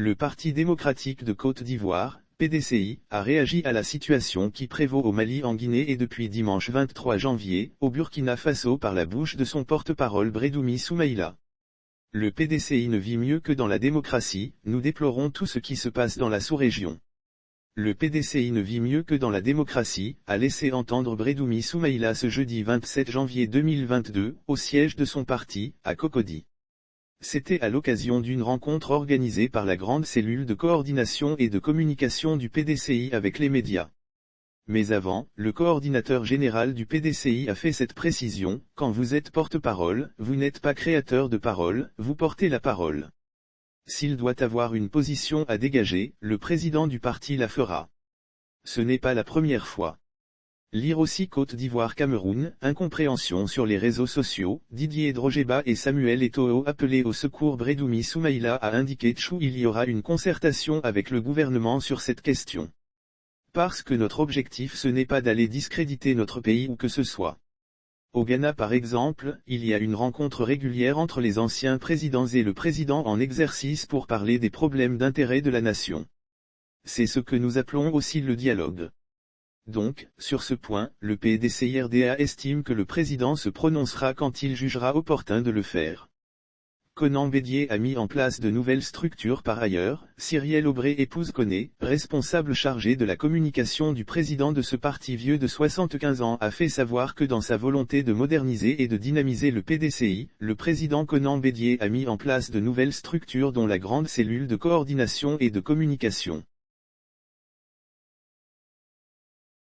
Le Parti démocratique de Côte d'Ivoire, PDCI, a réagi à la situation qui prévaut au Mali en Guinée et depuis dimanche 23 janvier, au Burkina Faso par la bouche de son porte-parole Brédoumi Soumaïla. Le PDCI ne vit mieux que dans la démocratie, nous déplorons tout ce qui se passe dans la sous-région. Le PDCI ne vit mieux que dans la démocratie, a laissé entendre Brédoumi Soumaïla ce jeudi 27 janvier 2022, au siège de son parti, à Cocody. C'était à l'occasion d'une rencontre organisée par la grande cellule de coordination et de communication du PDCI avec les médias. Mais avant, le coordinateur général du PDCI a fait cette précision: quand vous êtes porte-parole, vous n'êtes pas créateur de parole, vous portez la parole. S'il doit avoir une position à dégager, le président du parti la fera. Ce n'est pas la première fois. Lire aussi Côte d'Ivoire-Cameroun, incompréhension sur les réseaux sociaux, Didier Drogeba et Samuel Eto'o appelés au secours. Brédoumi Soumaïla a indiqué il y aura une concertation avec le gouvernement sur cette question. Parce que notre objectif ce n'est pas d'aller discréditer notre pays ou que ce soit. Au Ghana par exemple, il y a une rencontre régulière entre les anciens présidents et le président en exercice pour parler des problèmes d'intérêt de la nation. C'est ce que nous appelons aussi le dialogue. Donc, sur ce point, le PDCI-RDA estime que le président se prononcera quand il jugera opportun de le faire. Conan Bédié a mis en place de nouvelles structures par ailleurs. Cyrielle Aubrey épouse Koné, responsable chargé de la communication du président de ce parti vieux de 75 ans, a fait savoir que dans sa volonté de moderniser et de dynamiser le PDCI, le président Conan Bédié a mis en place de nouvelles structures dont la grande cellule de coordination et de communication.